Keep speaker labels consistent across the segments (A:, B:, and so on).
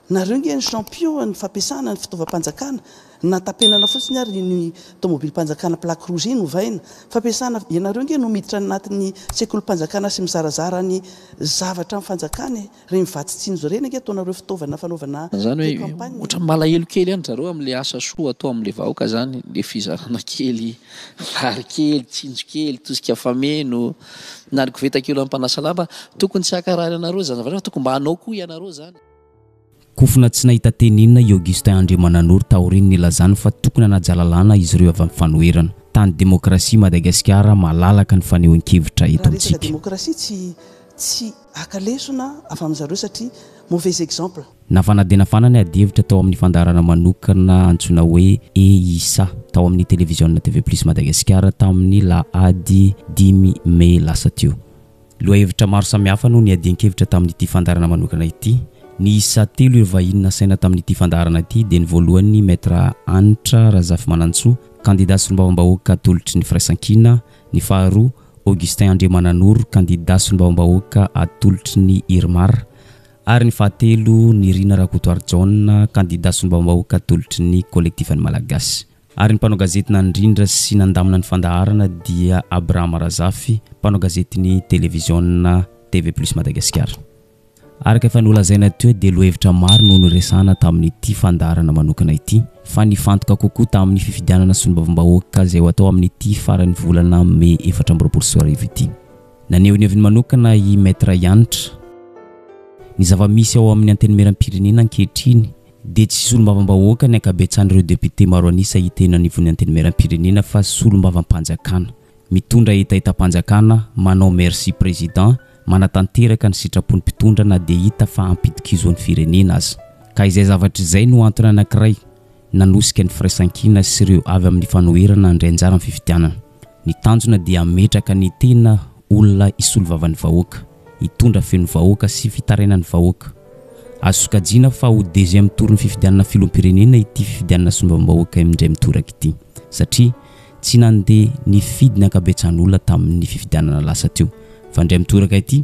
A: nareo nge ny champion ny fampiasana ny fitaovam-panjakana natapenana fotsiny ary ny tomobily-panjakana plaque rouge iny hovaina fampiasana ianareo nge no miditra anatin'ny sekoly-panjakana sy mizarazara ny zavatra mifanjakany re mivatitsiny zo reny nge ataonareo fitaovana fanaovana
B: zany hoe ohatra malahelo kely any zareo amin'le asa soa atao amin'le vahoaka zany le fizarana kely vary kely tsinjo kely tosika fameno na ry kovetakelo ampanasa lamba tokony tsy akarary anareo zany zavatra tokony mba hanao koa ianareo zany.
C: Kofona tsy nahita teny inona i Augustin Andriamananory taoriny nilazany fa tokony hanajalalana izy ireo avy amin'ny fanoherana. Tany demokrasia Madagasikara malalaka ny fanehoan-kevitra eto amintsika.
A: Demokrasia tsy akalesona avy amin'izareo satria mauvais exemple.
C: Nafanadena ny adihevitra tao amin'ny fandarana manokana antsoina hoe EISA tao amin'ny télévision TV Plus Madagasikara tamin'ny lahady 10 May lasa teo. Lohahevitra maro samihafa no niadian-kevitra tamin'ity fandarana manokana ity. Ny isa telo ireo vahiny nasaina tamin'ity fandarana ity dia ny voalohany Maître Anitra Razafy Manantsoa, candidat solombavam-bahoaka atolotry ny firaisankina, ny faharoa Augustin Andriamananory, candidat solombavam-bahoaka atolotry ny Irmar, ary ny fahatelo ny Rina Rakotoary John, candidat solombavam-bahoaka atolotry ny collectif ny Malagasy. Ary ny mpanao gazety nandrindra sy nandamina ny fandaharana dia Abraham Razafy, mpanao gazety ny télévision TV Plus Madagasikara. Araka efa nolazaina teo dia lohahevitra maro no niresahana tamin'ity fandaharana manokana ity fa nifantoka kokoa tamin'ny fifidianana solombavam-bahoaka izay atao amin'ity farany volana May 2024 ity. Naneho ny heviny manokana i Maître Yanitra ny zava-misy ao amin'ny antenimieram-pirenena ankehitriny dia tsy solombavam-bahoaka ny ankabetsan'ireo député maro anisa hitena anivon'ny antenimieram-pirenena fa solombavam-panjakana mitondra etaetam-panjakana manao merci président manatanteraka ny sitrapony mpitondra na dia hita fa ampitokizo ny firenena azy. Ka izay zavatra izay no antony anankiray nanosika ny firaisankina sy ireo avy amin'ny fanoherana indray anjara amin'ny fifidianana. Ny tanjona dia ametraka ny tena olona isolovavan'ny vahoaka, hitondra feno vahoaka sy fitarainan'ny vahoaka. Azo sokajiana fa ho deuxième tour ny fifidianana filom-pirenena ity fifidianana solombavam-bahoaka indray mitoraka ity satria tsy nandeha ny fidy ny ankabetsan'olona tamin'ny fifidianana lasa teo. Fa indray mitoraka ity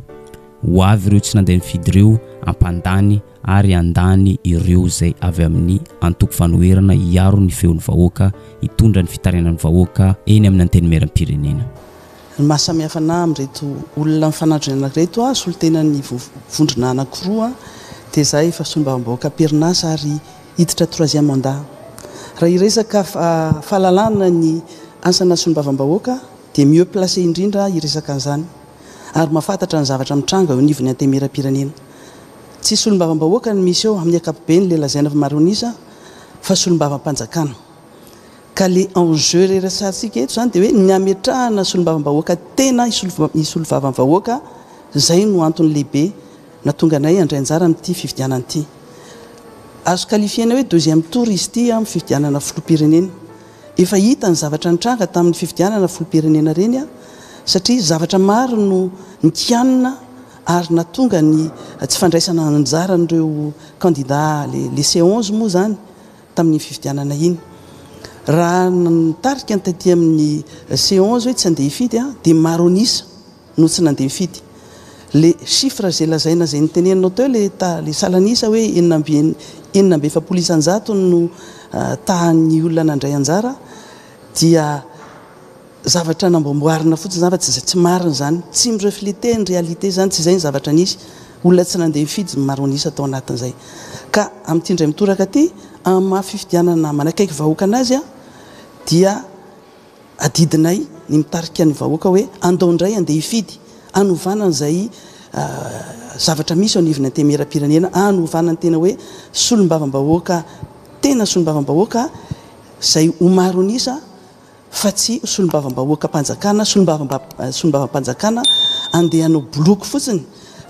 C: ho avy ireo tsy nandeha nifidy ireo ampandany ary andany ireo izay avy amin'ny antoko fanoherana hiaro ny feon'ny vahoaka, hitondra ny fitarainan'ny vahoaka eny amin'ny antenimieram-pirenena.
A: Ny mahasamihafa anahy amin'ireto olona mifanandrina anankireto solontenan'ny vondrona anankiroa dia izahay efa solombavam-bahoaka perinasa ary hiditra troisième mandat. Raha iresaka fahalalana ny asana solombavam-bahoaka dia mieux placé indrindra iresaka an'izany ary mahafantatra ny zavatra mitranga eo anivon'ny antenimieram-pirenena. Tsy solombavam-bahoaka ny misy eo amin'ny ankapobeny le lazaina fa maro anisa fa solombavam-panjakana. Ka le enjeu resatsika eto zany dia hoe ny ametrahana solombavam-bahoaka tena isolovavam-vahoaka izay no antony lehibe na tonga anay andray anjara amin'ity fifidianana ity. Azo qualifiena hoe deuxième tour izy ity amin'ny fifidianana filoham-pirenena. Efa hita ny zavatra nitranga tamin'ny fifidianana filoham-pirenena reny satria zavatra maro no nikianina ary natonga ny tsy fandraisana anjara n'ireo candidat le C11 moa zany tamin'ny fifidianana iny. Raha nitarika ny taty amin'ny C11 hoe tsy andeha hifidy dia maro anisa no tsy nandeha hifidy. Le chiffre zay lazaina zay niteneninao teo le salanisa hoe 770 no tahan'ny olona nandray anjara dia zavatra namboamboarina fotsiny zavatra tsy marina zany, tsy mirefléter ny réalité zany, tsy izay ny zavatra nisy. Olona tsy nandeha hifidy maro anisa atao anatin'izay. Ka amin'ity indray mitoraka ty amin'ny mahafifidianana manakaiky vahoaka anazy dia adidinay ny mitarika ny vahoaka hoe andao indray andeha hifidy anovana an'izay zavatra misy ao anivon'ny antenimieram-pirenena, anovana ny tena hoe solombavam-bahoaka tena solombavam-bahoaka izay ho maro anisa fa tsy solombavam-bahoaka mpanjakana, solombavam-panjakana andeha hanao bloky fotsiny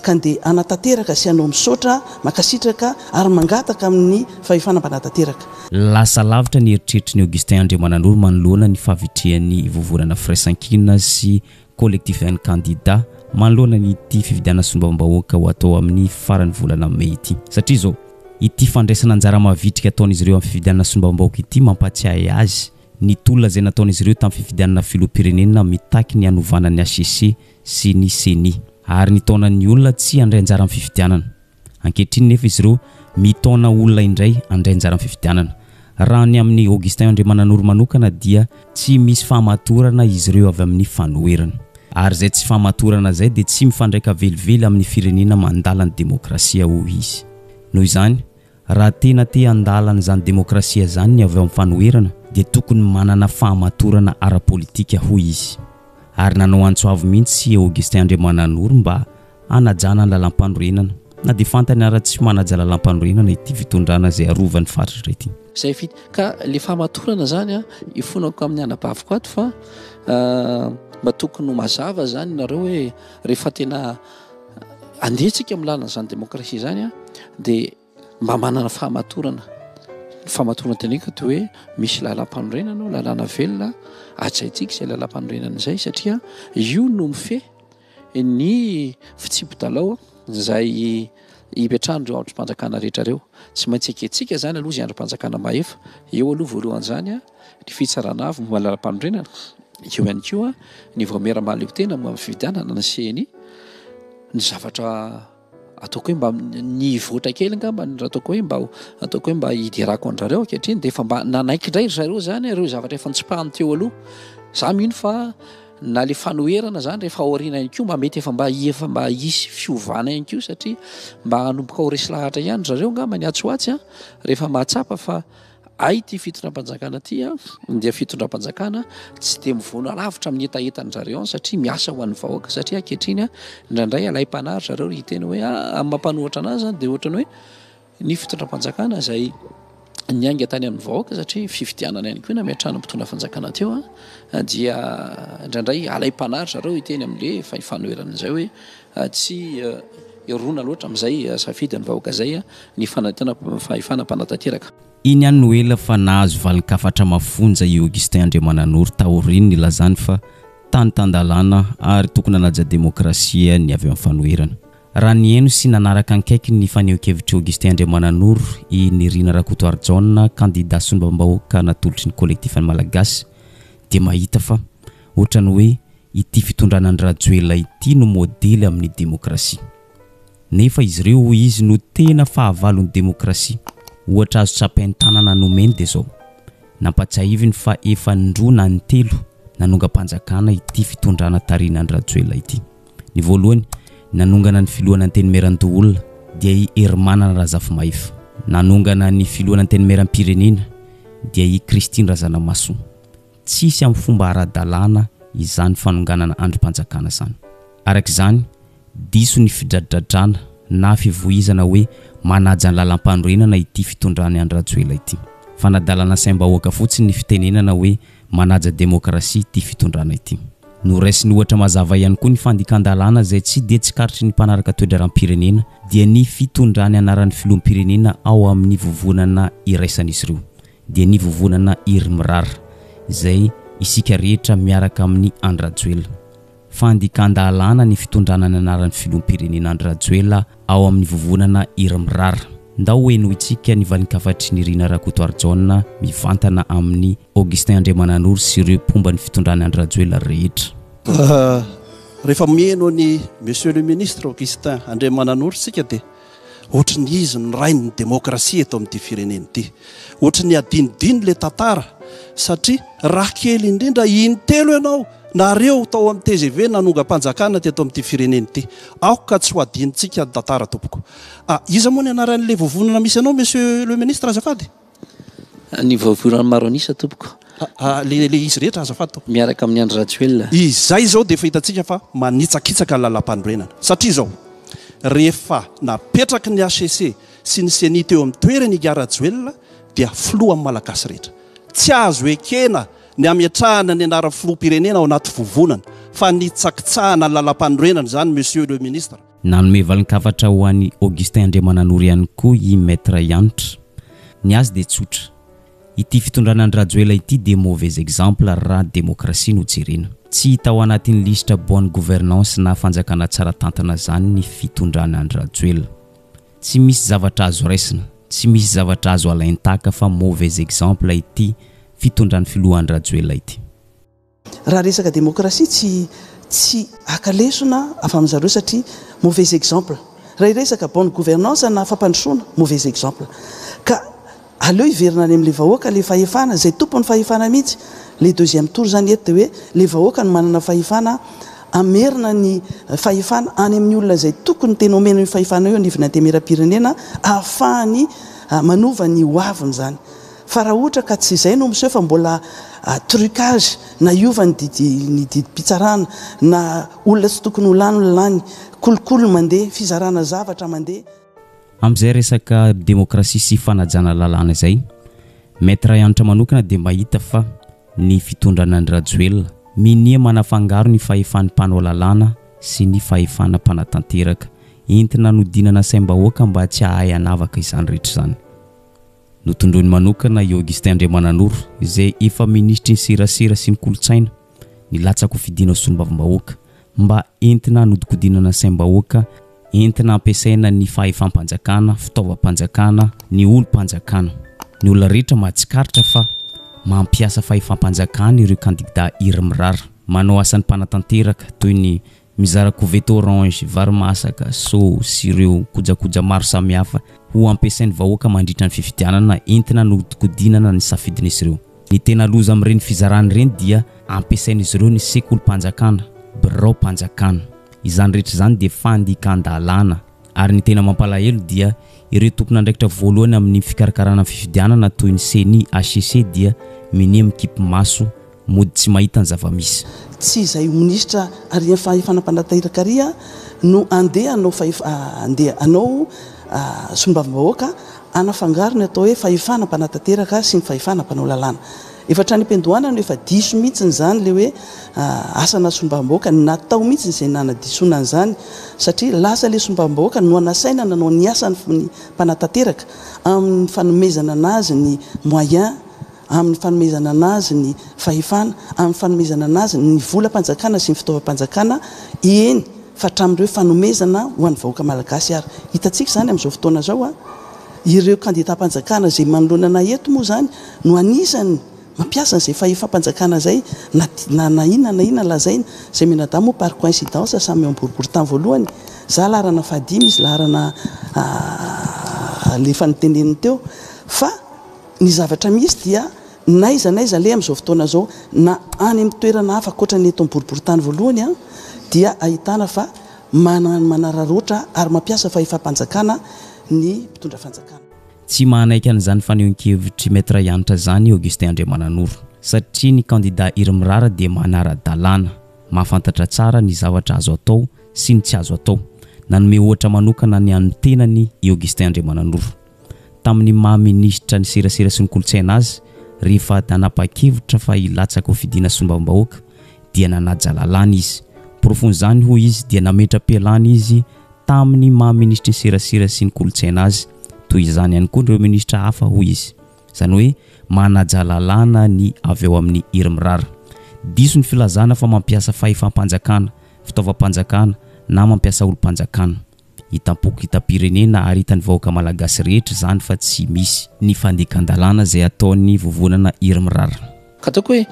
A: ka andeha anatanteraka sy hanao misaotra makasitraka ary mangataka amin'ny fahefana mpanatateraka.
C: Lasa lavitra ny eritreritry ny Augustin Andriamananory manoloana ny fahavitrihan'ny vovorana firaisankina sy collectif ny candidat manoloana ny ity fifidianana solombavam-bahoaka ho atao amin'ny farany volana May ity. Satria zao ity fandraisana anjara mavitrika ataon'izy ireo amin'ny fifidianana solombavam-bahoaka ity mampatsiahy azy ny tolona izay nataon'izy ireo tamin'ny fifidianana filoham-pirenena mitaky ny hanovana ny ACC sy ny CENI ary ny taonan'ny olona tsy handray anjara amin'ny fifidianana. Ankehitriny nefa izy ireo mitona olona indray andrainjara fifidianana raha ny amin'ny Augustin Andriamananoro manokana dia tsy misy fahamatorana izy ireo avy amin'ny fanoherana ary zay tsy fahamatorana zay dia tsy mifandraika velively amin'ny firenena mandala ny demokrasia ho izy noho izany raha tena te andalana zany demokrasia zany ny avy amin'ny fanoherana dia tokony manana fahamatorana ara-politika ho izy ary nanao antsoavo mihitsy Augustin Andriamananoro mba anajana ny lalam-panorenana na dia fantany ara tsy manaja lalam-panorenana ity fitondrana zay arovany faritra rety
B: zay fity ka le fahamatorana zany a ifonako amin'ny anabaviko ato fa mba tokony mazava zany nareo hoe rehefa tena andehitsika amin'ny lalana zany demokrasia zany a dia mba manana fahamatorana teneka toy hoe misy lalam-panorenana lalàna velona atsaitsika izay lalam-panorenana izay satria io no mifeh ny fitsipodalao zay ipetrahany reo androm-panjakana rehetrareo tsy maintsy eketsika zany aloha zay androm-panjakana mahefa eo aloha voalohan'izany a ny fitsarana avy momba lalam-panorenana eo ihany koa ny voamera mahaleo tena momba fividianana na seny ny zavatra ataoko hoe mba ny voatra kely angamba raha ataoko hoe mba hidirako andrareo ankehitriny dia efa mba nanaiky indray zareo zany ireo zavatra efa nitsipahany teo aloha za mino fa na le fanoherana zany rehefa aoriana ihany koa mba mety efa mba hisy fiovana ihany koa satria mba hanomboka ho resy lahatra ihany zareo angamba ny atsoatsy a rehefa mahatsapa fa ay ty fitondram-panjakana ty a dia fitondram-panjakana tsy dia mivoana lavitra amin'ny etaetany zareo satria miasa ho an'ny vahoaka satria ankehitriny a indraindray alay-panary zareo hiteny hoe amin'ny mampanohatra anazy zany dia ohatrany hoe ny fitondram-panjakana zay niainga tany amin'ny vahoaka satria fifidianana ihany koa na miatrano mpitondra fanjakana teo a dia indraindray alay-panary zareo hiteny amin'le fanoherana zay hoe tsy erona loatra amin'izay safidy ny vahoaka zay a ny fahifanam-panatanteraka
C: iny ihany no ela fa nahazo valin-kafatra mafonja i Augustin Andriamananoro taoriny ny lazany fa tany tandalana ary tokony hanaja demokrasia ny avy amin'ny fanoherana raha ny eno sy nanaraka ankaiky ny faneho-kevitry Augustin Andriamananoro i Nirina Rakotoary John candidat sombam-bahoaka natolotry ny kolektif ny Malagasy dia mahita fa ohatrany hoe ity fitondrana ny Rajoelina ity no modely amin'ny demokrasia nefa izy ireo izy no tena fahavalon'ny demokrasia ohatra azo tsapain'ny tanana nomeny dia zao nampatsiahiviny fa efa ndroa na ny telo nanonga-panjakana ity fitondrana tarina ny Rajoelina ity ny voalohany nanongana ny filohana ny teny meran-doolona dia i Hermana Razafimahify nanongana ny filohana ny teny meram-pirenena dia i Christine Razanamaso tsisy amin'ny fomba ara-dalàna izany fanonganana androm-panjakana zany arak'izany diso ny fidraddradrana na fivoizana hoe manaja ny lalam-panorenana ity fitondrany any Rajoelina ity fa nadalana saim-bahoaka fotsiny ny fitenenana hoe manaja demokrasia ity fitondrana ity no raisiny ohatra mazava ihany koa ny fandikan-dalàna zay tsy dia tsikaritry ny mpanaraka toedra raha-pirenena dia ny fitondrany anaran'ny filoham-pirenena ao amin'ny vovonana iraisan'izy ireo dia ny vovonana Iry Mirara izay isika rehetra miaraka amin'ny Andry Rajoelina fandikan-dalàna ny fitondrana ny anaran'ny filoham-pirenena Andry Rajoelina ao amin'ny vovonana Iry Mirara ndao hoe noho itsika ny valin-kafatry ny Nirina Rakotoary John mivantana amin'ny Augustin Andriamananoro sy ireo mpomba ny fitondrana Andry Rajoelina rehetra
D: rehefa mieno ny monsieur le ministre Augustin Andriamananoro sika dia ohatra ny izy ny rainy demokrasia eto amin'ity firenena ity ohatra ny adinodino le tantara satria raha kely indrindra intelo ianao nareo tao amin'ny TGV nanonga-panjakana teto amin'ity firenena ity aoko ka tsy ho adinontsika tantara tompoko iza moa ny anaran'le vovonana misy anao monsieur le ministre azafady
B: ny vovonana maro anisa tompoko
D: le izy rehetra azafady to
B: miaraka amin'ny Andry Rajoelina
D: izay zao dia efa hitantsika fa manitsakitsaka ny lalam-panorenana satria zao rehefa napetraka ny HCC sy ny CENI teo amin'ny toerany i Rajoelina dia filoha amin'ny malagasy rehetra tsy azo ekena ny amiatrahana ny anara filoham-pirenena ao anaty vovonana fa nitsakitsahana lalam-panorenana zany monsieur le ministre
C: nanome valin-kafatra ho an'ny Augustin Andriamananoro ihany koa i maître Yantra ny azy dia tsotra ity fitondrana Andry Rajoelina ity dia mauvais exemple raha demokrasia no jerena tsy hita ao anatin'ny listra bonne gouvernance na fanjakana tsara tantana zany ny fitondrana Andry Rajoelina tsy misy zavatra azo raisina tsy misy zavatra azo alaintaka fa mauvais exemple ity fitondrany filoha Andry Rajoelina ity
A: raha resaka demokrasia tsy akalesona avy amin'zareo satria mauvais exemple raha iresaka bonne gouvernance na fampandrosoana mauvais exemple ka aleo iverina any amin'le vahoaka le fahefana zay tompony fahefana mihitsy le deuxième tour zany eto de hoe le vahoaka no manana fahefana amerina ny fahefana any amin'ny olona zay tokony tena omena ny fahefana eo anivona antemera-pirenena ahafahany manova ny hoaviny zany fa raha ohatra ka tsy izay no miseho fa mbola trucage na iova ny didi-pitsarana na olona tsy tokony olany lany kolokolo mandeha fizarana zavatra mandeha
C: amin'izay resaka demokrasia sy fanajana lalàna izay maître Ianatra manokana dia mahita fa ny fitondrana ny Rajoelina minia manafangaro ny fahefan'ny mpanao lalàna sy ny fahefan'ny mpanatanteraka entina nodinana saim-bahoaka mba tsy hahay hanavaka izany rehetra izany. Notondroiny manokana i Augustin Andriamananoro izay efa ministry ny serasera sy ny kolotsaina nilatsaka ho fidiana solombavam-bahoaka mba entina nodikodinana saim-bahoaka entina ampiasaina ny fahefam-panjakana, fitaovam-panjakana, ny olo-panjakana. Ny olona rehetra mahatsikaritra fa mampiasa fahefam-panjakana ireo kandida iry mirara manao asan'ny mpanatanteraka toy ny mizara koveta orange, vary masaka, sy ireo kojakoja maro samihafa ho ampiasain'ny vahoaka mandritra ny fifidianana entina nodikodinana ny safidin'izy ireo. Ny tena loza amin'ireny fizarana ireny dia ampiasain'izy ireo ny sekolim-panjakana, birao-panjakana. Izany rehetra izany dia fandikandalana ary ny tena mampalahelo dia ireo tompon'andraikitra voalohany amin'ny fikarakarana ny fifidianana toy ny CENI, HCC dia minia mikipi maso mody tsy mahita ny zava-misy.
A: Tsy izay ministra ary fahefana-panatanteraka ria no andeha anao solombavam-bahoaka anafangaro ny atao hoe fahefana-panatanteraka sy ny fahefana-mpanao lalàna. Efa trany am-piandohana no efa diso mihitsy zany le hoe asana solombavam-bahoaka natao mihitsy izay nanadisoana an'izany satria lasa le solombavam-bahoaka no anasaina nanao ny asany ny mpanatanteraka amin'ny fanomezana anazy ny moyen, amin'ny fanomezana anazy ny fahefana, amin'ny fanomezana anazy ny volam-panjakana sy ny fitaovam-panjakana eny fa hatramin'ireo fanomezana ho an'ny vahoaka malagasy ary hitantsika zany amin'izao fotoana zao ireo kandidat-panjakana zay manoloana eto moa zany no anisany mampiasa an'izay fahefam-panjakana zay na inona lazaina zay menadamo par coïncidence samy amboribory tany voalohany za larana fadimy izy larana le fanoteneniny teo fa ny zavatra misy dia naiza le amin'izao fotoana zao na any amin'ny toerana hafa akoatra ny eto amboribory tany voalohany dia ahitana fa manararoatra ary mampiasa fahefam-panjakana ny mpitondra fanjakana.
C: Tsy manaiky an'izany fanehoan-kevitry maître Ianatra zany Augustin Andriamananoro satria ny kandida iry mirara dia manara-dalàna, mahafantatra tsara ny zavatra azo atao sy ny tsy azo atao. Nanome ohatra manokana ny an'ny tenany Augustin Andriamananoro tamin'ny maha-ministra ny serasera sy ny kolotsaina azy rehefa tanapa-kevitra fa hilatsaka ho fidiana solombavam-bahoaka dia nanaja lalàna izy. Profon'izany hoy izy dia nametra-pialàna izy tamin'ny maha-ministra ny serasera sy ny kolotsaina azy toy izany ihany koa ireo ministra hafa hoy izy. Izany hoe manaja lalàna ny avy eo amin'ny iry mirara. Diso ny filazana fa mampiasa fahefam-panjakana, fitaovam-panjakana na mampiasa olo-panjakana. Hitam-poko hitam-pirenena ary hitan'ny vahoaka malagasy rehetra zany fa tsy misy ny fandekan-dalàna zay ataon'ny vovonana iry mirara.
B: Ka ataoko hoe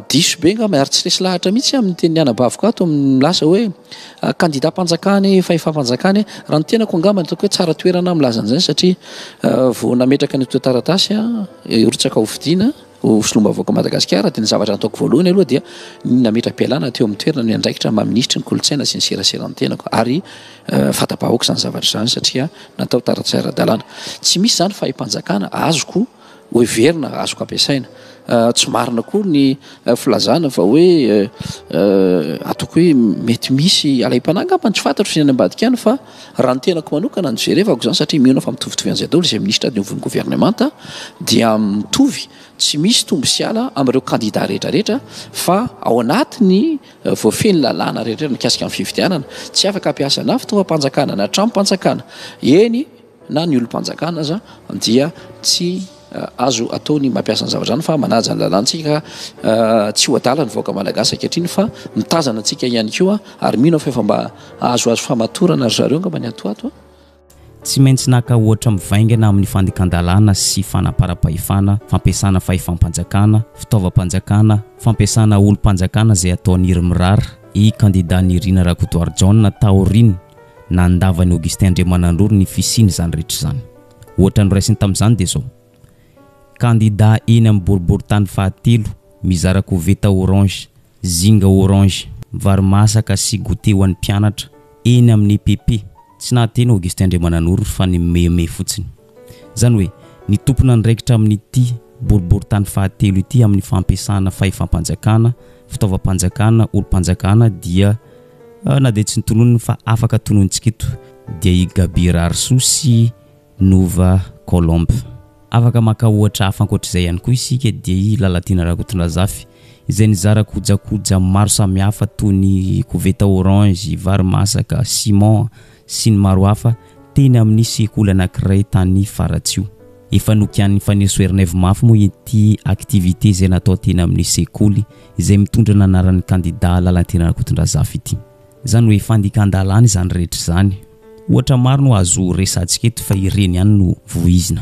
B: diso be nga miary tsy resy lahatra mihitsy amin'ny teny anabaviko ato amin'ny lasa hoe kandidat-panjakany, fahefam-panjakany raha ny tenako angambany ataoko hoe tsara toerana milaza an'izany satria vao nametraka ny taratasy rotsaka ho fidiana ho solombavam-bahoaka Madagasikara dia ny zavatra nataoko voalohany aloha dia nametra-pialàna teo amin'ny toerana ny andraikitra maha-ministry ny kolotsaina sy ny serasera ny tenako ary fatapahoaka izany zavatra izany satria natao taratasy ara-dalàna. Tsy misy zany fahefam-panjakana azoko hoe verina azoko ampiasaina. Tsy marina koa ny filazana fa hoe ataoko hoe mety misy alay-pananga tsy fantatro sy ny ambadika any fa raha ny tenako manokana ny jerevako zany satria miona fa mitovitovy an'izay daholo izay ministra ny ovon'ny gouvernemanta dia mitovy tsy misy tombo sy ala amin'ireo kandidat rehetrarehetra fa ao anatiny voafeny lalàna rehetrarehetra mikasika amin'ny fifidianana tsy afaka ampiasa na fitaovam-panjakana na trano-panjakana eny na ny olo-panjakana aza dia tsy azo ataony mampiasa ny zavatra zany fa manaja ny lalàntsika tsy ho adala ny vahoaka malagasy ankehitriny fa mitazana antsika ihany koa ary mino fa efa mba azo famatorana ry zareo nga mba ny atoato
C: tsy maintsy naka ohatra mivaingana amin'ny fandekan-dalàna sy fanapara-pahefana, fampiasana fahefam-panjakana, fitaovam-panjakana, fampiasana olo-panjakana zay ataon'ny iry mirara i kandidat Nirina Rakotoary John taoriny nandavany Augustin Andriamanandrory ny fisiny zany rehetra zany. Ohatra ny raisiny tamin'izany dia zao candidat eny amin'ny boriboritany fahatelo mizara koveta orange, zinga orange, varimasaka sy goûter ho an'ny mpianatra eny amin'ny EPP. Tsy nahateny Augustin Andriamanandrory fa ny meme fotsiny. Zany hoe ny tompona ndraikitra amin'ity boriboritany fahatelo ity amin'ny fampiasana fahefam-panjakana, fitaovam-panjakana, olo-panjakana dia na dia tsy nitononony fa afaka tonontsika eto dia i Gabriel Arso sy Nova Colombe. Afaka maka ohatra hafa ankoatr'izay ihany koa isika dia i Lalatina Rakotondrazafy izay nizara kojakoja maro samihafa toy ny koveta orange, varimasaka, ciment sy ny maro hafa teny amin'ny sekoly anankiray tany Faratsio. Efa nokian'ny fanesoerneve mafy moa ity activité izay natao teny amin'ny sekoly izay mitondra ny anaran'ny candidat Lalatina Rakotondrazafy ity. Zany hoe fandika-ndalana izany rehetra zany. Ohatra maro no azo resantsika eto fa ireny ihany no voizina.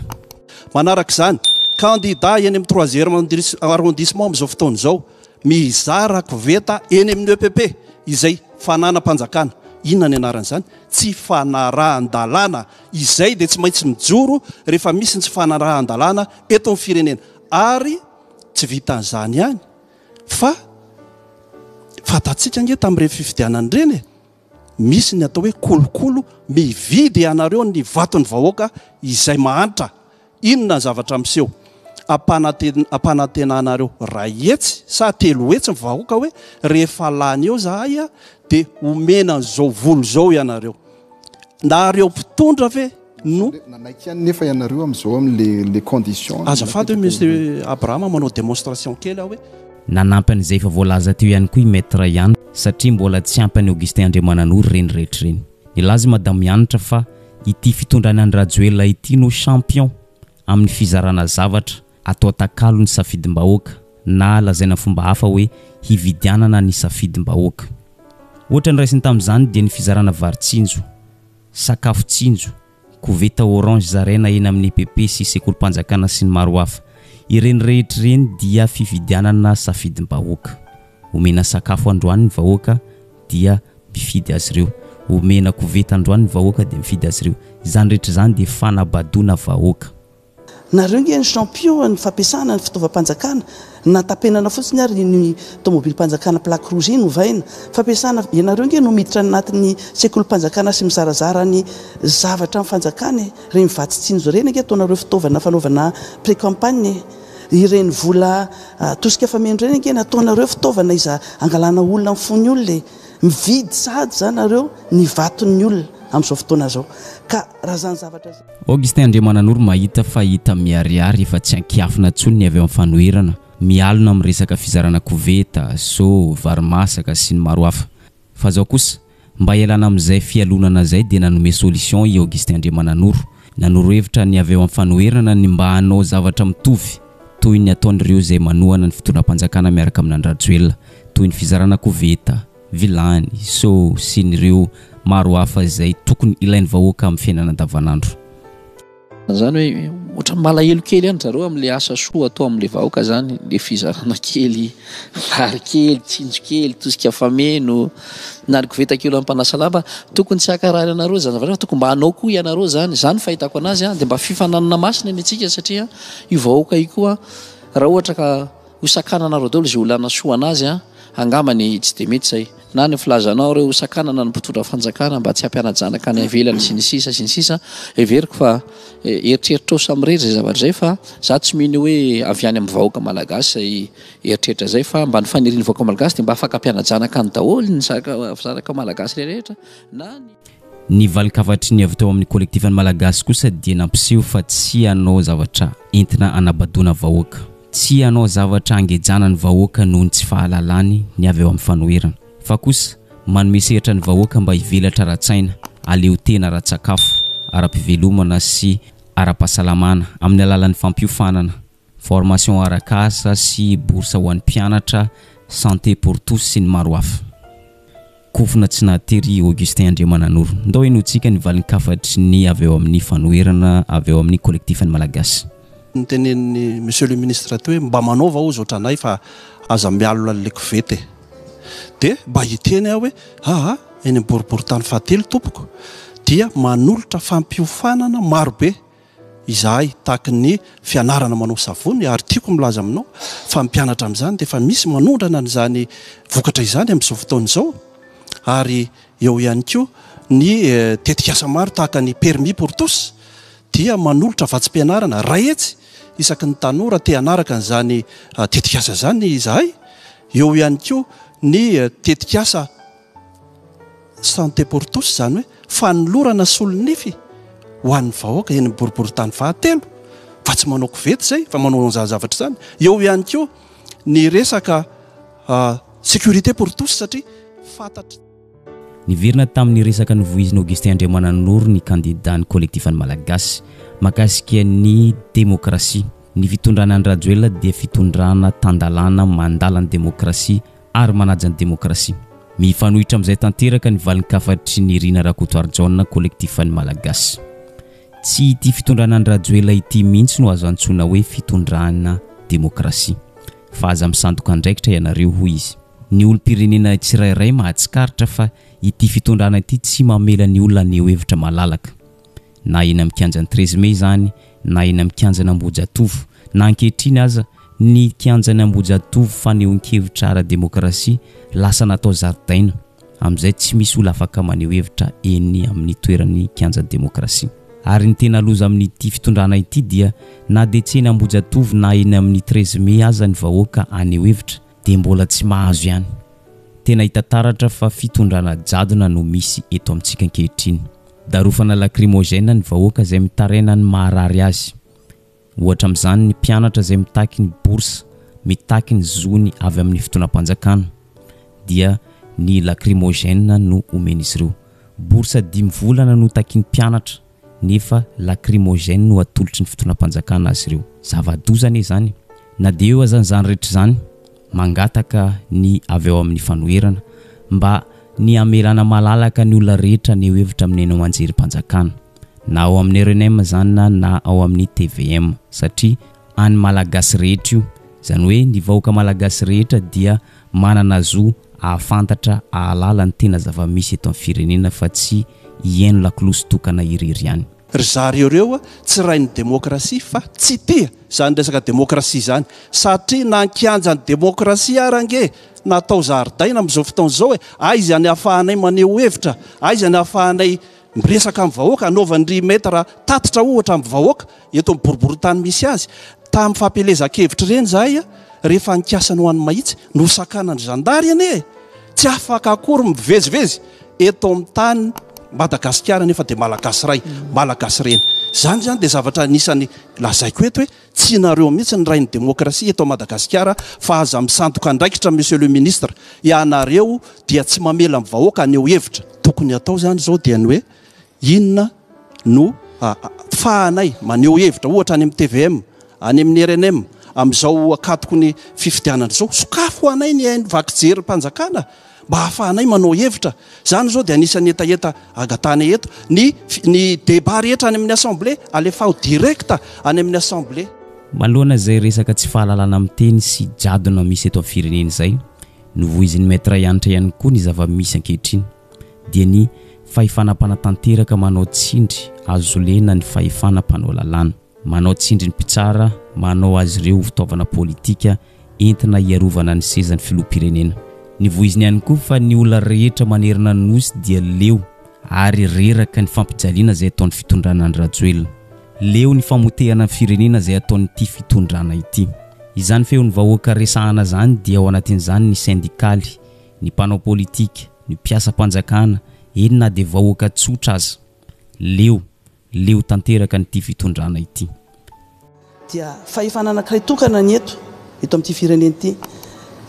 D: Manaraka izany candidat eny amin'ny 3e arrondissement amin'izao fotoana izao mizara koveta eny amin'ny EPP izay fananam-panjakana. Inona ny anaran'izany? Tsy fanarahan-dalàna. Izay dia tsy maintsy mijoro rehefa misy ny tsy fanarahan-dalàna eto amin'ny firenena. Ary tsy vitan'izany ihany fa fatatsika nge tamin'ireny fifidianana ireny misy ny atao hoe kolokolo mividy ianareo ny vaton'ny vahoaka izay mahantra. Inona ny zavatra miseho? Ampanantenanareo ray hetsy sa telo hetsy ny vahoaka hoe rehefa lany eo zahay dia omena zao volo zao ianareo. Nareo mpitondra ve no
E: nanaiky ihany nefa ianareo amin'izao amin'ny conditions.
D: Azafady hoe Monsieur Abraham manao démonstration kely hoe
C: nanampy an'izay efa voalaza teo ihany koa i maître ihany satria mbola tsy ampany Augustin Andriamanandrory reny rehetra reny. Nilaza madamo mianatra fa ity fitondrany Andrajoela ity no champion amin'ny fizarana zavatra atao takalo ny safidim-bahoaka na lazaina fomba hafa hoe hividianana ny safidim-bahoaka. Ohatra ny raisiny tamin'izany dia ny fizarana varitsinjo, sakafo tsinjo, koveta orange zaraina eny amin'ny EPP sy sekolim-panjakana sy ny maro hafa. Ireny rehetra ireny dia fividianana safidim-bahoaka. Omena sakafo androany ny vahoaka dia mifidy azy ireo. Omena koveta androany ny vahoaka dia mifidy azy ireo. Izany rehetra izany dia fanabadona vahoaka.
A: Nareo nge ny champion ny fampiasana ny fitaovam-panjakana natapenana fotsiny ary ny tomobile-panjakana plaque rouge iny ovaina fampiasana ianareo nge no miditra anatin'ny sekolim-panjakana sy mizarazara ny zavatra amin'ny fanjakana reny vatitsinjo reny nge ataonareo fitaovana fanaovana pré-campagne ireny vola tosika fameno reny nge nataonareo fitaovana iza angalana olona amin'ny fony olona mividy sady zany nareo ny vaton'ny olona amin'izao fotoana zao ka raha zany zavatra zay.
C: Augustin Andriamanandrory mahita fa hita miariary efa tsy ankiafina tsony ny avy amin'ny fanoherana mialona amin'ny resaka fizarana koveta, so, varimasaka sy ny maro hafa. Fa zao kosa mba ialana amin'izay fialonana zay dia nanome solution i Augustin Andriamanandrory. Nanoro-hevitra ny avy amin'ny fanoherana ny mba hanao zavatra mitovy toy ny ataon'ireo izay manohana ny fitondram-panjakana miaraka amin'ny Andrajoela toy ny fizarana koveta, vilany, so sy nireo maro hafa izay tokony ilain'ny vahoaka amin'ny fiainana andavanandro.
B: Zany hoe ohatra malahelo kely ihany zareo amin'le asa soa atao amin'le vahoaka zany, le fizarana kely, vary kely, tsinjo kely, tosika fameno na ny koveta kely ampanasa lamba tokony tsy akarary anareo zany zavatra tokony mba hanao koa ianareo zany fahitako anazy dia mba fifananana masina ny antsika satria io vahoaka io koa raha ohatra ka hosakana anareo daholo izay olana soa anazy angambany tsy dia mety zay na ny filazanao reo sakanana ny mpitondra fanjakana mba tsy hampiana-janaka ny avelany sy ny sisa everiko fa eritreritra samyrery zay zavatra zay fa za tsy mino hoe avy any amin'ny vahoaka malagasy zay eritreritra zay fa mba ny faniriny vahoaka malagasy dia mba afaka hampiana-janaka ny daholo ny zanaka malagasy rehetra na
C: ny valikavatry ny avy tao amin'ny kolektivan'ny malagasy kosa dia nampiseho fa tsy hanao zavatra entina anabadona vahoaka, tsy hanao zavatra angejana ny vahoaka noho ny tsy fahalalany ny avy eo amin'ny fanoherana fa kosa manome sehatra ny vahoaka mba hivelatra ara-tsaina, aleo tena ara-tsakafo, ara-pivelomana sy ara-pahasalamana amin'ny alalan'ny fampiofanana, formation arak'asa sy bourse ho an'ny mpianatra, santé pour tous sy ny maro hafa. Kofina tsy natery Augustin Andriamanandrory ndao enotsika ny valin-kafatry ny avy eo amin'ny fanoherana avy eo amin'ny kolektifan'ny malagasy.
D: Nitenen'ny Monsieur le Ministre hoe mba manaova ozy ohatranay fa aza mialona le kovety dia mba hiteny aho hoe eny boriboritany fahatelo tompoko dia manolotra fampiofanana marobe izahay tahaka ny fianarana manao savony ary tiako milaza aminao fa mpianatra amin'izany dia efa misy manondrana n'izany vokatra izany amin'izao fotoana izao ary eo ihany koa ny tetikasa maro tahaka ny permis pour tous dia manolotra vatsim-pianarana raetsy isaky ny tanora te hanaraka n'izany tetikasa izany izahay eo ihany koa ny tetikasa santé pour tous izany hoe fanolorana solonify ho an'ny vahoaka eny boriboritany fahatelo fa tsy manao kovety zay fa manao zavatra izany eo ihany koa ny resaka sécurité pour tous satria fantatra
C: niverina tamin'ny resaka novoizina Augustin Andriamananoro ny candidat ny collectif ny Malagasy makasika ny démocratie ny fitondrana ny Rajoelina dia fitondrana tandalana mandala ny démocratie ary manaja ny démocratie mifanohitra amin'izay tanteraka ny valinkafatry ny Irina Rakotoary John collectif ny Malagasy tsy ity fitondrana ny Rajoelina ity mihitsy no azo antsoina hoe fitondrana démocratie fa aza misandoka andraikitra ianareo hoy izy ny olom-pirenena tsirairay mahatsikaritra fa ity fitondrana ity tsy mamela ny olona ny hevitra malalaka na eny amin'ny kianjan'ny 13 Mey zany na eny amin'ny kianjan'ny Ambojatovo na ankehitriny aza ny kianjan'ny Ambojatovo fanehoan-kevitra ara-demokrasia lasa natao zaridaina amin'izay tsy misy olona afaka maneho hevitra eny amin'ny toeran'ny kianjan'ny demokrasia ary ny tena loza amin'ity fitondrana ity dia na dia tsy eny Ambojatovo na eny amin'ny 13 Mey aza ny vahoaka aneho hevitra dia mbola tsy mahazo ihany tena hita taratra fa fitondrana jadona no misy eto amintsika ankehitriny darofana lacrymogène ny vahoaka izay mitaraina ny maharary azy ohatra amin'izany ny mpianatra izay mitaky ny bourse mitaky ny zony avy amin'ny fotoanam-panjakana dia ny lacrymogène no omen'izy ireo bourse 5 volana no taky ny mpianatra nefa lacrymogène no atolotry ny fotoanam-panjakana azy ireo zava-dozana izany na dia eo azan'izany rehetra izany mangataka ny avy ao amin'ny fanoherana mba ny amelana malalaka ny olona rehetra ny hevitra amin'ny eny anjerim-panjakana na ao amin'ny RNM zany na ao amin'ny TVM satria any malagasy rehetra io izany hoe ny vahoaka malagasy rehetra dia manana zo ahafantatra ahalala ny tena zava-misy eto amin'ny firenena fa tsy hiaino lakolosy tokana iriry ihany
D: ry zareo reo tsy rainy demokrasia fa tsy tia zany resaka demokrasia zany satria nankianjany demokrasia arange natao zaridaina amin'izao fotoana izao hoe aizy any ahafahanay maneho hevitra aizy any ahafahanay miresaka amin'ny vahoaka anaovan'ny rimetra tatitra ohatra amin'ny vahoaka eto amin'ny boriboritany misy azy tamin'ny fampelezan-kevitra ireny zahay rehefa nikasany ho an'ny mahitsy no sakanany zandary ane tsy afaka akory mivezivezy eto amin'ny tany Madagasikara nefa dia malagasy ray malagasy reny zany zany dia zavatra anisany lazaiko eto hoe tsy nareo mihitsy ny rainy demokrasia eto Madagasikara fa aza misandoka andraikitra monsieur le ministre ianareo dia tsy mamela amin'ny vahoaka aneo hevitra tokony atao zany zao dia ny hoe inona no fahanay maneho hevitra ohatra any amin'ny TVM any amin'ny RNM amin'izao akatoko ny fifidianana zao sokafo anay ny hainy vakijery mpanjakana mba hahafahanay manao hevitra zany zao dia anisany etaeta agatany eto ny débat rehetra any amin'ny assemblée alefa directa any amin'ny assemblée
C: malohana izay resaka tsy fahalalana amin'ny teny sy jadona misy eto amin'ny firenena izay novoizin'ny maître Yanitra ihany koa ny zava-misy ankehitriny dia ny fahifanam-panatanteraka manao tsindry azolena ny fahifanam-panao lalàna manao tsindry ny mpitsara manao azy ireo fitaovana politika entina hiarovana ny sezan'ny filoham-pirenena nivoiziny ihany koa fa ny olona rehetra manerana ny nosy dia leo ary reraka ny fampijaliana izay ataon'ny fitondrana ny Rajoelina leo ny famotehana ny firenena izay ataon'ity fitondrana ity izany feon'ny vahoaka resahana zany dia ao anatin'izany ny syndikaly ny mpanao politika ny mpiasa-panjakana eny na dia vahoaka tsotra aza leo tanteraka nyity fitondrana ity
A: dia fahefana anankiray tokana ny eto amin'ity firenena ity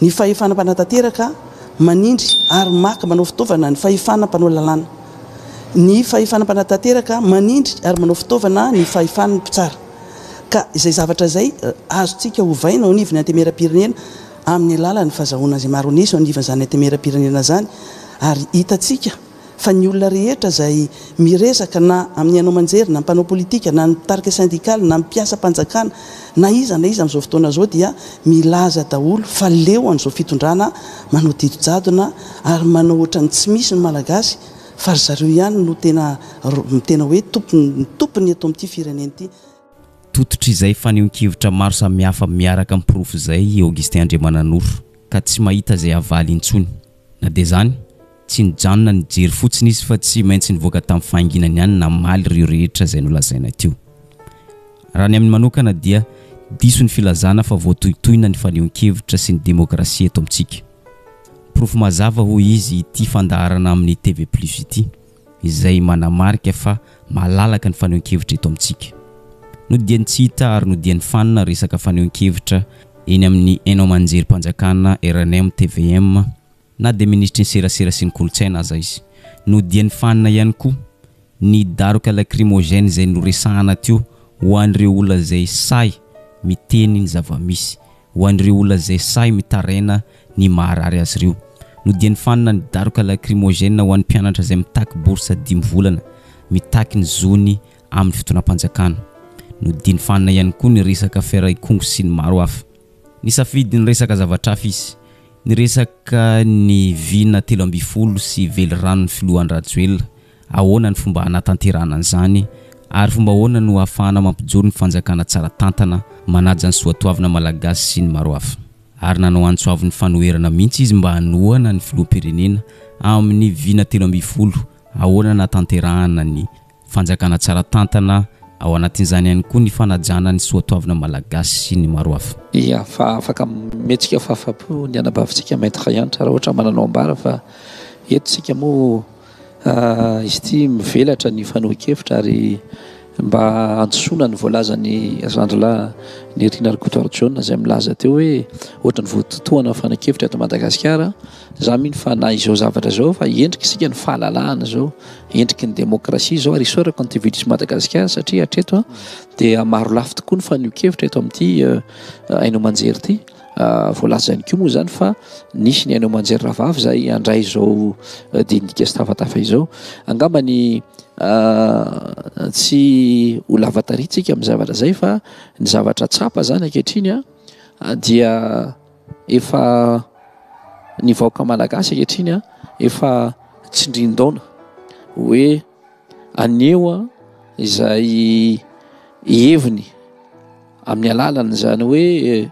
A: ny fahefana mpanatanteraka manindry ary maka manao fitaovana ny fahefana mpanao lalàna ny fahefana mpanatanteraka manindry ary manao fitaovana ny fahefana ny mpitsara ka izay zavatra zay azotsika hovaina ao anivony antemeram-pirenena amin'ny alalany fahazahoana izay maro nisy ao anivon'izany antemeram-pirenena zany ary hitatsika fa ny olona rehetra izay miresaka na amin'ny anao manjery na mpanao politika na mitarika syndikaly na mpiasa-panjakana na iza amin'izao fotoana zao dia milaza daholo fa leo an'izao fitondrana manao didy jadona ary manao ohatrany tsy misy ny malagasy fa ry zareo ihany no tena hoe tompony eto amin'ity firenena ity.
C: Tototra izay fanehoan-kevitra maro samihafa miaraka amin'ny pirofo izay Augustin Andriamananoro ka tsy mahita izay havaly intsony. Na dia izany tsy nijanona nijery fotsiny izy fa tsy maintsy nivoaka tamin'ny fahanginany ihany namaly ireo rehetra izay nolazaina teo. Raha ny amin'ny manokana dia diso ny filazana fa voatohitohina ny fanehoan-kevitra sy ny demokrasia eto amintsika. Pirofo mazava hoy izy ity fandaharana amin'ny TV+ ity izay manamarika fa malalaka ny fanehoan-kevitra eto amintsika. No dia tsy hita ary no dia ny fanina resaka fanehoan-kevitra eny amin'ny hainao manjerim-panjakana RNM TVM na dia ministry ny serasera sy ny kolontsaina aza izy. No dia ny fanina ihany koa ny daroka lacrymogène izay noresahana teo ho an'ireo olona izay say miteny ny zava-misy, ho an'ireo olona izay say mitaraina ny maharary azy ireo. No dia ny fanina ny daroka lacrymogène ho an'ny mpianatra izay mitaky bourse 10 volana, mitaky ny zony amin'ny fotoanam-panjakana. No dia ny fanina ihany koa ny resaka feraik'ongo sy ny maro hafa. Ny safidy ny resaka zavatra hafa izy. Ny resaka ny vina 12 sy velirano ny filohan'ny Rajoelina, ahoana ny fomba hanatanterana an'izany ary fomba ahoana no ahafahana mampijoro ny fanjakana tsara tantana manaja ny soatoavina malagasy sy ny maro hafa. Ary nanao antsoavy ny fanoherana mihitsy izy mba hanohana ny filoham-pirenena amin'ny vina 13 ahoana natanterahana ny fanjakana tsara tantana ao anatin'izany ihany koa ny fanajana ny soatoavina malagasy sy ny maro hafa.
B: Ia, fa afaka metsika fahafapo ny anabavintsika maître Yantra raha ohatra mananao ambara fa eto sika moa izy ity mivelatra ny fanehoan-kevitra ary mba antsoina ny voalazany Zandrila ny Rina Couture John izay milaza teo hoe ohatra ny voatotoana fanehoan-kevitra eto Madagasikara za mino fa na izao zavatra zao fa endrika isika ny fahalalahana zao, endriky ny demokrasia zao ary isorako ny TV+ Madagasikara satria hatreto dia maro lafy tokoa ny fanehoan-kevitra eto amin'ity hainao manjery ity. Voalazany koa moa zany fa nisy ny hainao manjery ravavy izay andray zao dindika sy tafatafa izao. Angamba ny tsy ho lavataritsika amin'ny zavatra zay fa ny zavatra tsapa zany ankehitriny dia efa ny vahoaka malagasy ankehitriny efa tsindrin-daona hoe aneo izay heviny amin'ny alalany zany hoe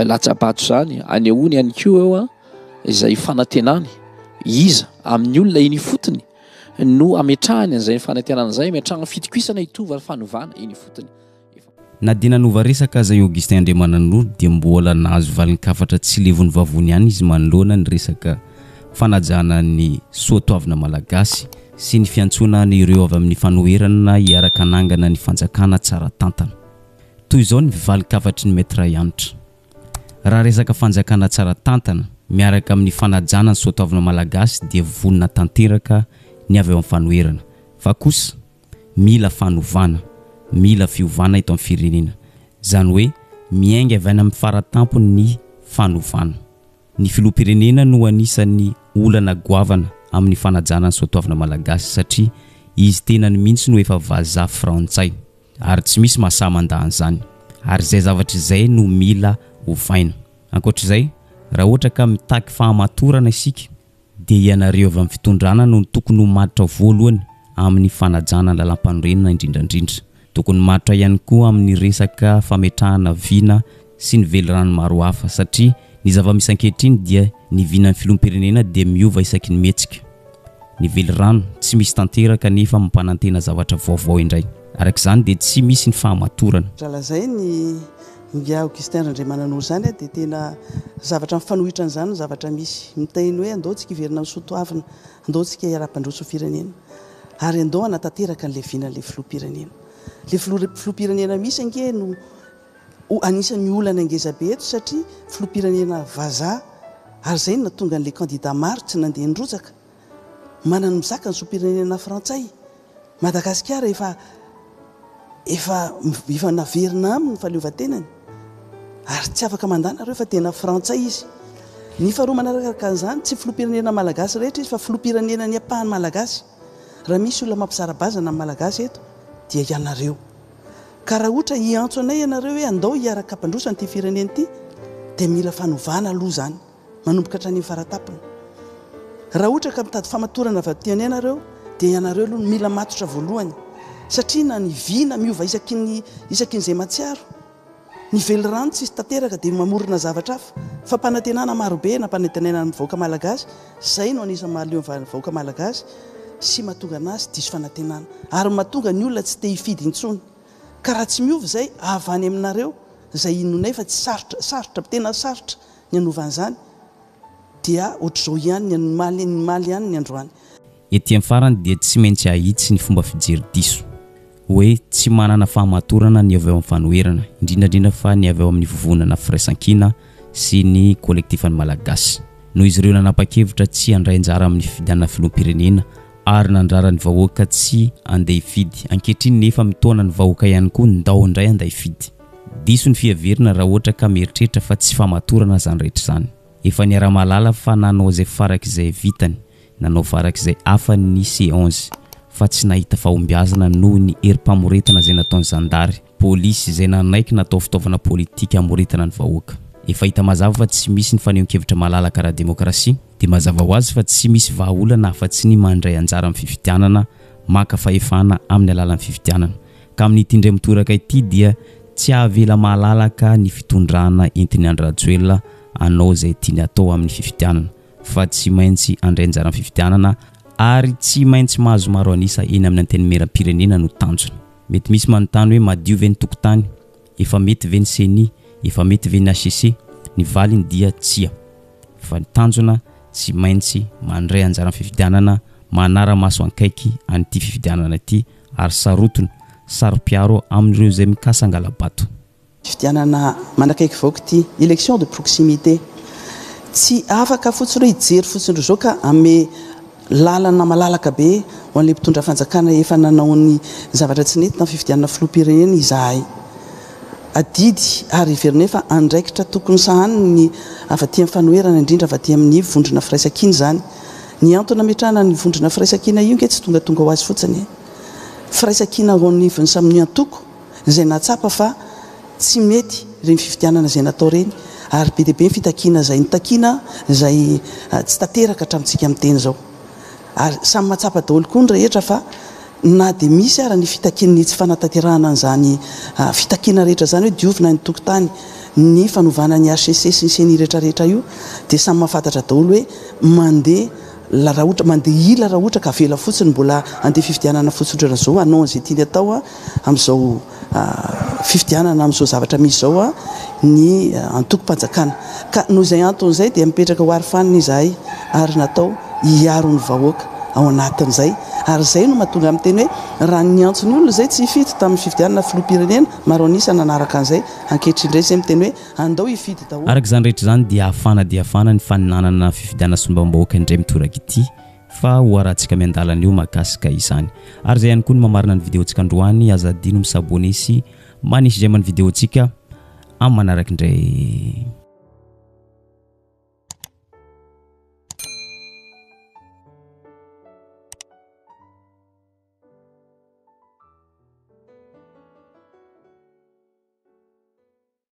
B: latsabato zany anehoany ihany koa eo izay fanantenany iza amin'ny olona iny fotony no ametrahany an'izay fanantenana izay ametrahana fitokisana hitovy ary fanovana iny fotony.
C: Na dia nanova resaka zay Augustin Andriamananoro dia mbola nahazo valin-kafatra tsy levon'ny vavony ihany izy manoloana ny resaka fanajana ny soatoavina malagasy sy ny fiantsoana ireo avy amin'ny fanoherana hiaraka nangana ny fanjakana tsara tantana. Toy izao ny valin-kafatry ny maître Yantra. Raha resaka fanjakana tsara tantana miaraka amin'ny fanajana ny soatoavina malagasy dia vonona tanteraka ny avy ao amin'ny fanoherana. Fa kosa mila fanovana, mila fiovana eto amin'ny firenena. Zany hoe miainga avy any amin'ny faratampony ny fanovana. Ny filoham-pirenena no anisan'ny olana goavana amin'ny fanajana ny soatoavina malagasy satria izy tena ny mihitsy no efa vazaha frantsay ary tsy misy mahasaman-dahan'izany. Ary izay zavatra izay no mila hovaina. Ankoatr'izay, raha ohatra ka mitaky fahamatorana isika dia ianareo avy amin'ny fitondrana no tokony ho matotra voalohany amin'ny fanajana ny lalam-panorenana indrindrandrindra. Tokony matotra ihany koa amin'ny resaka fametrahana vina sy ny velirano maro hafa satria ny zava-misy ankehitriny dia ny vinan'ny filoham-pirenena dia miova isaky ny mihetsika. Ny velirano tsy misy tanteraka nefa mampanantena zavatra vaovao indray. Arak'izany dia tsy misy ny fahamatorana.
A: Zay ny Augustin Andriamananoro zany dia tena zavatra mifanohitra an'izany zavatra misy miteny hoe andaontsika hiverina amin'ny soatoavina, andaontsika hiara-pandroso firenena ary andao hanatanteraka an'ilay vinan'ilay filoham-pirenena. Ilay filoham-pirenena misy ange no anisan'ny olana angezabe eto satria filoham-pirenena vazaha ary izay no natonga an'ilay candidat maro tsy nandeha nirozaka. Manana mizaka ny filoham-pirenena frantsay. Madagasikara efa naverina aminy ny fahaleovantenany ary tsy afaka mandana reo fa tena frantsay izy. Ny faharoa manaraka an'izany tsy filoham-pirenena malagasy rehetra izy fa filoham-pirenena ny ampahany malagasy. Raha misy olona mampisara-bazana amin'ny malagasy eto dia ianareo. Ka raha ohatra hiantso anay ianareo hoe andao hiaraka mpandroso an'ity firenena ity dia mila fanovana aloha zany manomboka hatrany amin'ny faratapony. Raha ohatra ka mitady famatorana avy aty ianareo dia ianareo aloha mila matotra voalohany satria na ny vina miova isakin'izay matsiaro ny velirano tsisy tanteraka dia mamorona zavatra hafa fa mpanantenana marobe na mpanantenana ny vahoaka malagasy zay no anisany mahaleo ny vahoaka malagasy sy mahatonga anazy diso fanantenana ary mahatonga ny olona tsy te hifidy intsony ka raha tsy miova zay avany aminareo zay inonay fa tsy sarotra tena sarotra ny anovan'izany dia ohatr'izao ihany ny maly ihany ny androany.
C: Ety amin'ny farany dia tsy maintsy ahitsy ny fomba fijery diso hoe tsy manana fahamatorana ny avy ao amin'ny fanoherana indrindrandrindra fa ny avy ao amin'ny vovonana firaisan-kina sy ny kolektifan'ny malagasy noho izy ireo nanapa-kevitra tsy handray anjara amin'ny fifidianana filoham-pirenena ary nandrara ny vahoaka tsy andeha hifidy ankehitriny nefa mitaona ny vahoaka ihany koa ndao indray andeha hifidy diso ny fihaverina raha ohatra ka mieritreritra fa tsy fahamatorana zany rehetra zany efa ny ara-malala fa nanao zay farak'izay vitany nanao farak'izay hafa ny C11 fa tsy nahita fahombiazana noho ny herim-pamoretana zay nataony zandary polisy zay nanaiky natao fitaovana politika amoretana ny vahoaka efa hita mazava fa tsy misy ny fanehoan-kevitra malalaka raha demokrasia dia mazava ho azy fa tsy misy vahaolana afa-tsy ny mandray anjara amin'ny fifidianana maka fahefana amin'ny alalan'ny fifidianana ka amin'ity indray mitoraka ity dia tsy havela malalaka ny fitondrana entiny Andry Rajoelina anao zay tiany atao amin'ny fifidianana fa tsy maintsy andray anjara amin'ny fifidianana ary tsy maintsy mahazo maro anisa eny amin'ny antenimieram-pirenena no tanjona mety misy manontany hoe madio ve ny tokotany efa mety ve ny CENI efa mety ve ny HCC ny valiny dia tsia fa ny tanjona tsy maintsy mandray anjara amin'ny fifidianana manara-maso ankaiky an'ity fifidianana ity ary sarotony saro-piaro amin'ireo zay mikasa angala-bato.
A: Fifidianana manakaiky vahoaka ity élection de proximité tsy afaka fotsiny hoe hijery fotsiny zao ka ame lalana malalaka be ho an'ilay mpitondra fanjakana efa nanao ny zavatra tsy nety na fifidianana filoham-pirenena izahay adidy ary iverina fa andraikitra tokony sahaniny afaty amin'ny fanoherana indrindra afaty amin'ny vondrona firaisan-kina zany ny antony ametrahana ny vondrona firaisan-kina io nge tsy tonga ho azy fotsiny firaisan-kina ao anivony samy antoko zay natsapa fa tsy mety reny fifidianana zay natao reny ary be dia be ny fitakiana zay nitakina zay tsy tanteraka hatramintsika amin'ny teny zao ary samy matsapa daholo koa ny rehetra fa na dia misy ary ny fitakiany tsy fanatanterahana an'izany fitakiana rehetra zany hoe diovina ny tokotany ny fanovana ny HCC sy ny CENI rehetrarehetra io dia samy mahafantatra daholo hoe mandeha raha ohatra ka vela fotsiny mbola andeha fifidianana fotsodrana zao anao an'izay tiany atao amin'izao fifidianana amin'izao zavatra misy zao ny antoko-panjakana ka noho izay antony izay dia mipetraka ho arofanina izahay ary natao hiaro ny vahoaka ao anatin'izay ary zay no mahatonga amin'ny teny hoe raha ny antsony olona zay tsy hifidy tamin'ny fifidianana filoham-pirenena maro anisa nanaraka an'izay ankehitrindray zay miteny hoe andao hifidy daholo
C: araka zany rehetra zany dia afana ny faninanana fifidianana sombam-bahoaka indray mitoraka ity fa ho arahantsika miandalana io mahakasika izany ary zay ihany koa ny mamarina ny videontsika androany azadino misabone sy manisy izay man'ny videontsika amin'ny manaraka indray